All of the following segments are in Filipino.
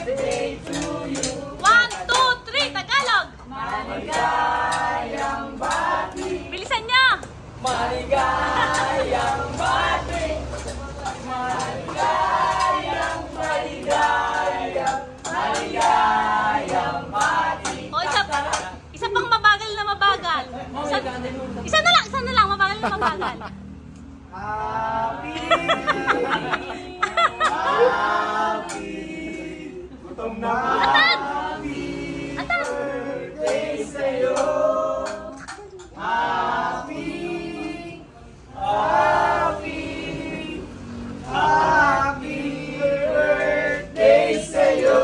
birthday to you. 1, 2, 3, Tagalog! Maligayang bati. Bilisan niya! Maligayang bati. Maligayang, maligayang, maligayang bati. O, isa pang mabagal na mabagal. Isa na lang, mabagal na mabagal. Happy, happy, gutom na. Atan! Happy Atan! birthday sa'yo. Happy, happy, happy birthday sa'yo.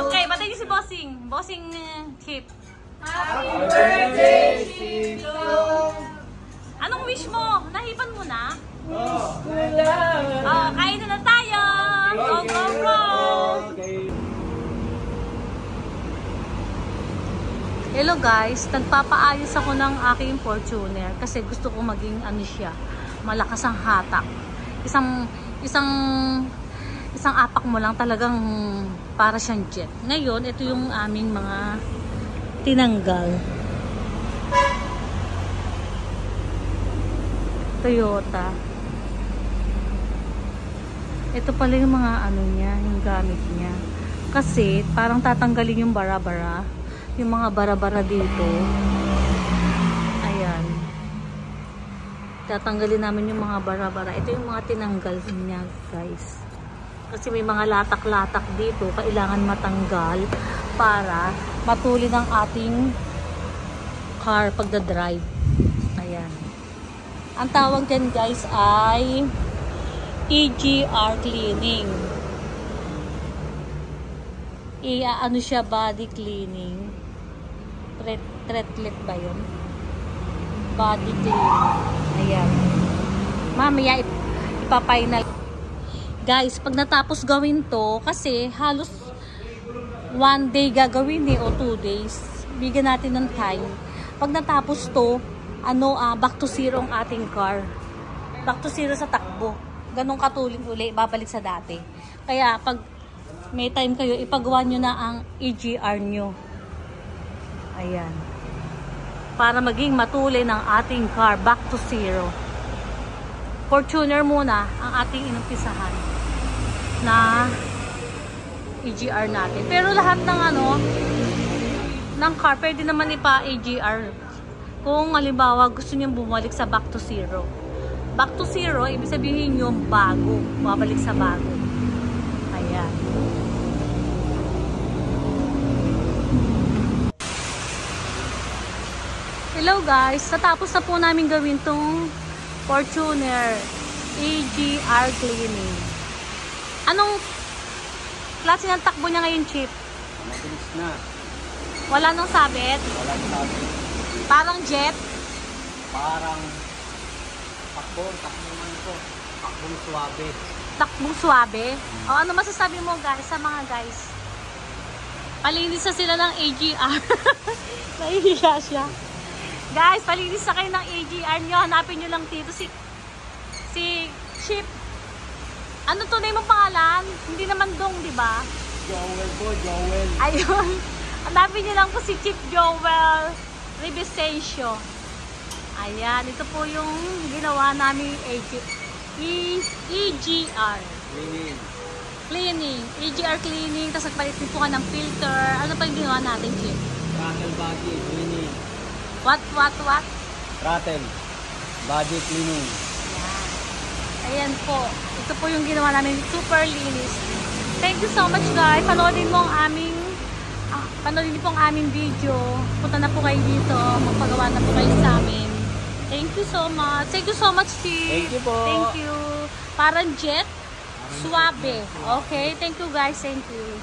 Okay, batay niyo si Bossing. Bossing Chip. Happy birthday, Chip. Anong wish mo? Nahipan mo na? Wish ko lang. Kain na tayo! Go, go, go! Hello guys, nagpapaayos ako ng aking Fortuner kasi gusto ko maging ano siya, malakas ang hatak. Isang apak mo lang talagang para siyang jet. Ngayon, ito yung aming mga tinanggal. Toyota. Ito pala yung mga ano niya, yung gamit niya. Kasi parang tatanggalin yung bara-bara. Yung mga bara-bara dito. Ayan. Tatanggalin namin yung mga bara-bara. Ito yung mga tinanggal niya, guys. Kasi may mga latak-latak dito. Kailangan matanggal para matulid ang ating car pagdadrive. Ayan. Ang tawag dyan, guys, ay EGR cleaning. Ano siya, body cleaning. Tretlet ba yun? Body cleaning. Ayan. Mamaya ipapainal. Guys, pag natapos gawin to, kasi halos 1 day gagawin o 2 days. Bigyan natin ng time. Pag natapos to, back to zero ang ating car. Back to zero sa takbo. Ganong katulin uli, babalik sa dati. Kaya pag may time kayo, ipagawa nyo na ang EGR nyo. Ayan. Para maging matulin ang ating car back to zero. Fortuner muna ang ating inumpisahan na EGR natin. Pero lahat ng ng car, pwede naman ipa-EGR. Kung halimbawa gusto nyo bumalik sa back to zero. Back to zero, ibig sabihin yung bago. Babalik sa bago. Ayan. Hello guys, natapos na po namin gawin tong Fortuner EGR cleaning. Anong klase ng takbo niya ngayon, Chip? Mabilis na. Wala nang sabit? Wala nang sabit. Parang jet? Parang takbong naman ito. Takbong suwabe. Takbong suwabe? O ano masasabi mo guys sa mga guys? Palinis na sila ng AGR. Nahihiya siya. Guys, palinis na kayo ng AGR nyo. Hanapin nyo lang dito si Chip. Ano tunay mong pangalan? Hindi naman Dong, di ba? Joel po, Joel. Ayun. Hanapin nyo lang po si Chip Joel Ribesensio. Ayan, ito po yung ginawa namin EGR. Cleaning. EGR cleaning. Tapos nagpalit din po ka ng filter. Ano pa yung ginawa natin, Chip? Throttle body cleaning. What? Throttle body cleaning. Ayan po. Ito po yung ginawa namin. Super linis. Thank you so much, guys. Panoodin mo ang aming video. Punta na po kayo dito. Magpagawa na po kayo sa amin. Thank you so much. Thank you so much, Steve. Thank you po. Thank you. Parang jet. Suwabe. Okay. Thank you, guys. Thank you.